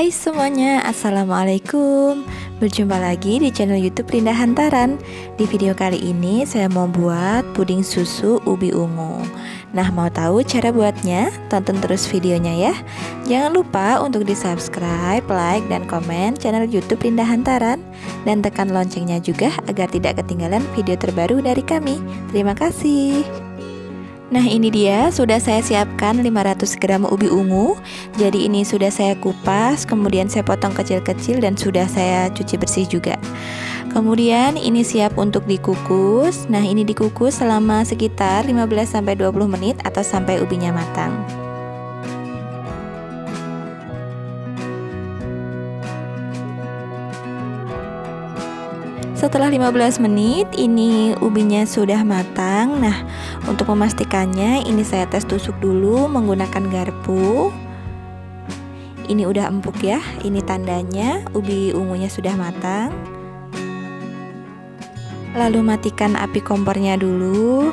Hai semuanya, Assalamualaikum. Berjumpa lagi di channel YouTube Linda Hantaran. Di video kali ini saya mau buat puding susu ubi ungu. Nah, mau tahu cara buatnya? Tonton terus videonya ya. Jangan lupa untuk di subscribe, like, dan komen channel YouTube Linda Hantaran. Dan tekan loncengnya juga agar tidak ketinggalan video terbaru dari kami. Terima kasih. Nah, ini dia sudah saya siapkan 500 gram ubi ungu. Jadi ini sudah saya kupas, kemudian saya potong kecil-kecil dan sudah saya cuci bersih juga. Kemudian ini siap untuk dikukus. Nah, ini dikukus selama sekitar 15-20 menit atau sampai ubinya matang. Setelah 15 menit ini ubinya sudah matang. Nah, untuk memastikannya ini saya tes tusuk dulu menggunakan garpu. Ini udah empuk ya. Ini tandanya ubi ungunya sudah matang. Lalu matikan api kompornya dulu.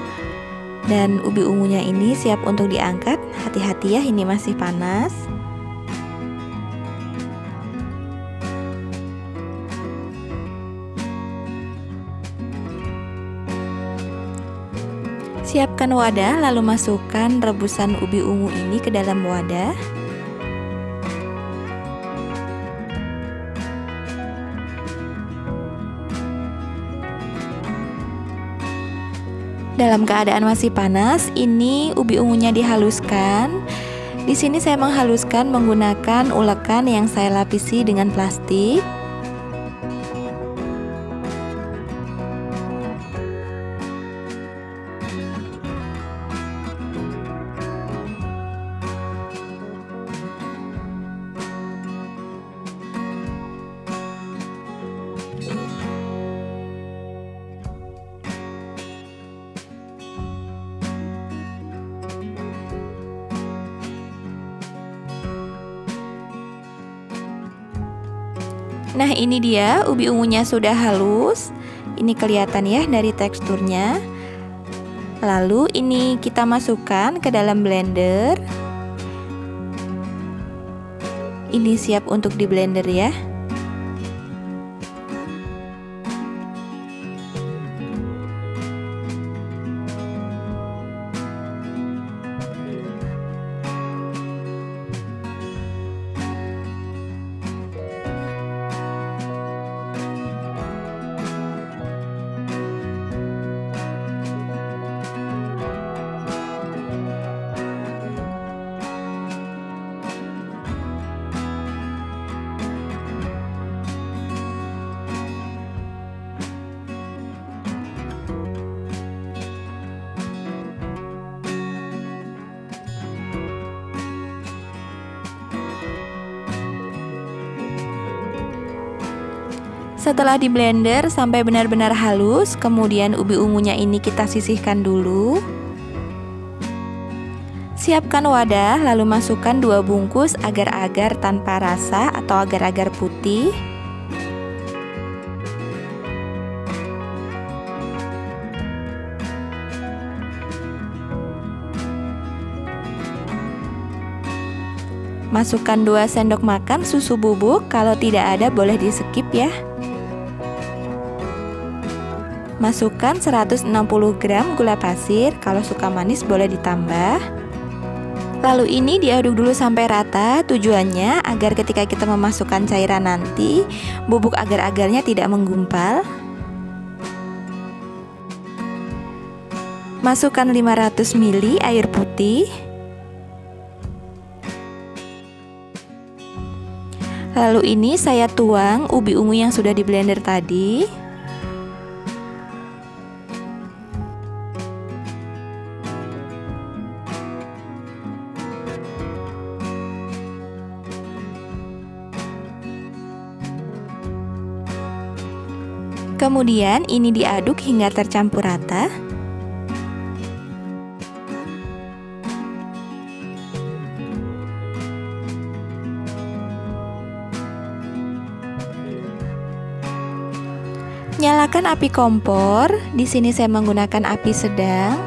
Dan ubi ungunya ini siap untuk diangkat. Hati-hati ya, ini masih panas. Siapkan wadah, lalu masukkan rebusan ubi ungu ini ke dalam wadah. Dalam keadaan masih panas, ini ubi ungunya dihaluskan. Di sini saya menghaluskan menggunakan ulekan yang saya lapisi dengan plastik. Nah, ini dia ubi ungunya sudah halus. Ini kelihatan ya dari teksturnya. Lalu ini kita masukkan ke dalam blender. Ini siap untuk di blender ya. Setelah di blender sampai benar-benar halus, kemudian ubi ungunya ini kita sisihkan dulu. Siapkan wadah, lalu masukkan 2 bungkus agar-agar tanpa rasa atau agar-agar putih. Masukkan 2 sendok makan susu bubuk, kalau tidak ada boleh di skip ya. Masukkan 160 gram gula pasir, kalau suka manis boleh ditambah. Lalu ini diaduk dulu sampai rata, tujuannya agar ketika kita memasukkan cairan nanti, bubuk agar-agarnya tidak menggumpal. Masukkan 500 ml air putih. Lalu ini saya tuang ubi ungu yang sudah di blender tadi. Kemudian ini diaduk hingga tercampur rata. Nyalakan api kompor. Di sini saya menggunakan api sedang.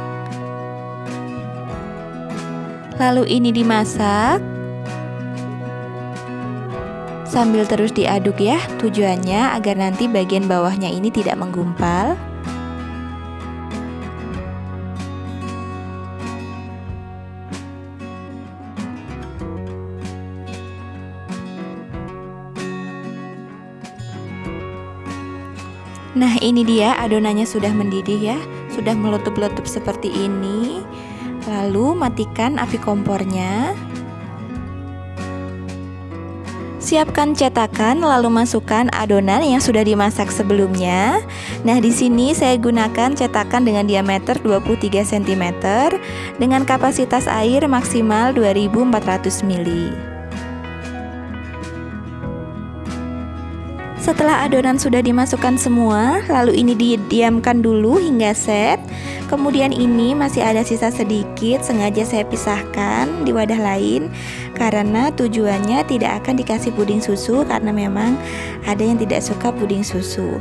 Lalu ini dimasak. Sambil terus diaduk ya, tujuannya agar nanti bagian bawahnya ini tidak menggumpal. Nah, ini dia adonannya sudah mendidih ya, sudah meletup-letup seperti ini. Lalu matikan api kompornya. Siapkan cetakan, lalu masukkan adonan yang sudah dimasak sebelumnya. Nah, di sini saya gunakan cetakan dengan diameter 23 cm dengan kapasitas air maksimal 2400 ml. Setelah adonan sudah dimasukkan semua, lalu ini didiamkan dulu hingga set. Kemudian ini masih ada sisa sedikit, sengaja saya pisahkan di wadah lain karena tujuannya tidak akan dikasih puding susu karena memang ada yang tidak suka puding susu.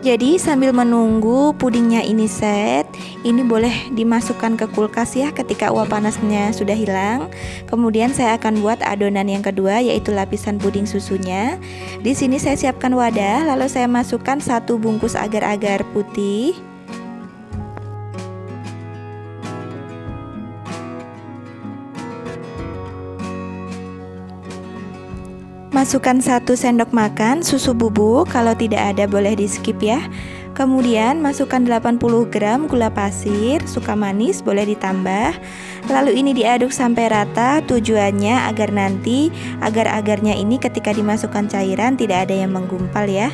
Jadi sambil menunggu pudingnya ini set, ini boleh dimasukkan ke kulkas ya ketika uap panasnya sudah hilang. Kemudian saya akan buat adonan yang kedua, yaitu lapisan puding susunya. Di sini saya siapkan wadah, lalu saya masukkan 1 bungkus agar-agar putih. Masukkan 1 sendok makan susu bubuk, kalau tidak ada boleh di skip ya. Kemudian masukkan 80 gram gula pasir, suka manis boleh ditambah. Lalu ini diaduk sampai rata, tujuannya agar nanti agar-agarnya ini ketika dimasukkan cairan tidak ada yang menggumpal ya.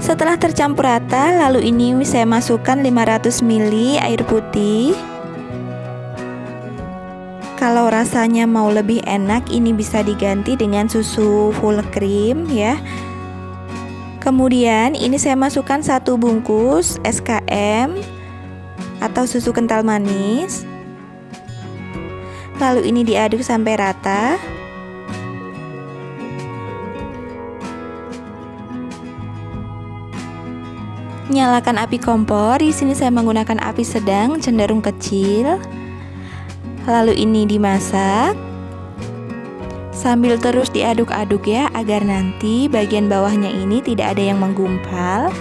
Setelah tercampur rata, lalu ini saya masukkan 500 ml air putih. Kalau rasanya mau lebih enak, ini bisa diganti dengan susu full cream ya. Kemudian ini saya masukkan 1 bungkus SKM atau susu kental manis. Lalu ini diaduk sampai rata. Nyalakan api kompor. Di sini saya menggunakan api sedang cenderung kecil. Lalu ini dimasak sambil terus diaduk-aduk ya, agar nanti bagian bawahnya ini tidak ada yang menggumpal.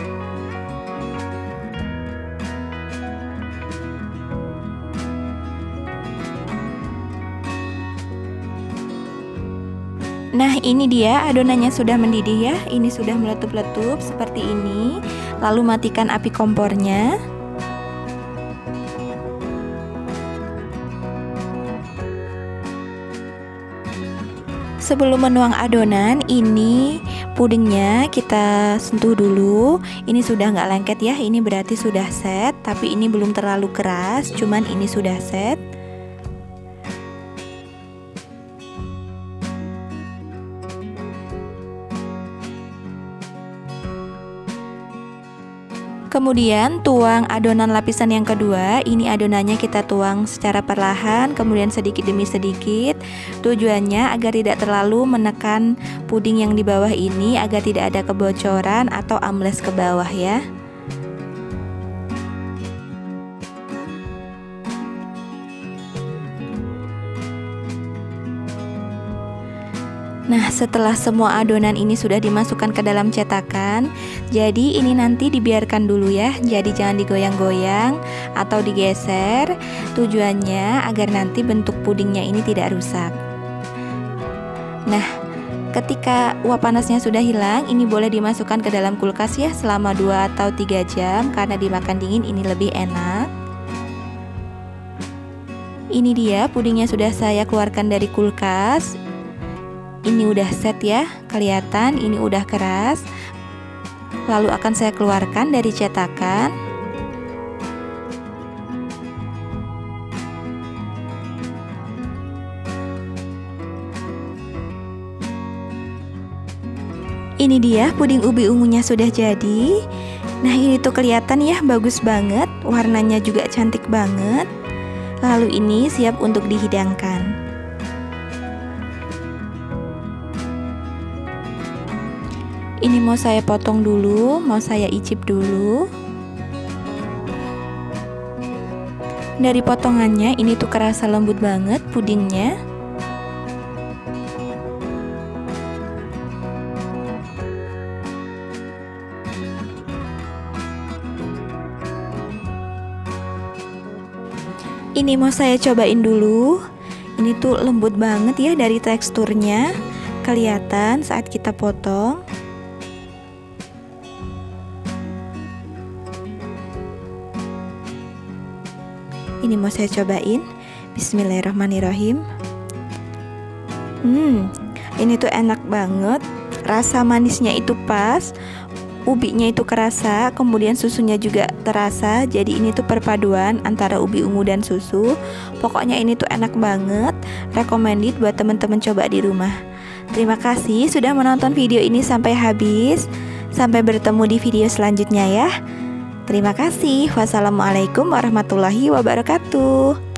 Nah, ini dia adonannya sudah mendidih ya. Ini sudah meletup-letup seperti ini. Lalu matikan api kompornya. Sebelum menuang adonan, ini pudingnya kita sentuh dulu. Ini sudah nggak lengket ya, ini berarti sudah set. Tapi ini belum terlalu keras, cuman ini sudah set. Kemudian tuang adonan lapisan yang kedua. Ini adonannya kita tuang secara perlahan, kemudian sedikit demi sedikit. Tujuannya agar tidak terlalu menekan puding yang di bawah ini, agar tidak ada kebocoran atau ambles ke bawah ya. Nah, setelah semua adonan ini sudah dimasukkan ke dalam cetakan, jadi ini nanti dibiarkan dulu ya. Jadi jangan digoyang-goyang atau digeser. Tujuannya agar nanti bentuk pudingnya ini tidak rusak. Nah, ketika uap panasnya sudah hilang, ini boleh dimasukkan ke dalam kulkas ya selama 2 atau 3 jam karena dimakan dingin ini lebih enak. Ini dia pudingnya sudah saya keluarkan dari kulkas. Ini udah set ya, kelihatan ini udah keras. Lalu akan saya keluarkan dari cetakan. Ini dia puding ubi ungunya sudah jadi. Nah, ini tuh kelihatan ya, bagus banget, warnanya juga cantik banget. Lalu ini siap untuk dihidangkan. Ini mau saya potong dulu, mau saya icip dulu. Dari potongannya ini tuh kerasa lembut banget pudingnya. Ini mau saya cobain dulu. Ini tuh lembut banget ya dari teksturnya. Kelihatan saat kita potong. Ini mau saya cobain. Bismillahirrahmanirrahim. Ini tuh enak banget. Rasa manisnya itu pas. Ubinya itu kerasa, kemudian susunya juga terasa. Jadi ini tuh perpaduan antara ubi ungu dan susu. Pokoknya ini tuh enak banget. Recommended buat teman-teman coba di rumah. Terima kasih sudah menonton video ini sampai habis. Sampai bertemu di video selanjutnya ya. Terima kasih. Wassalamualaikum warahmatullahi wabarakatuh.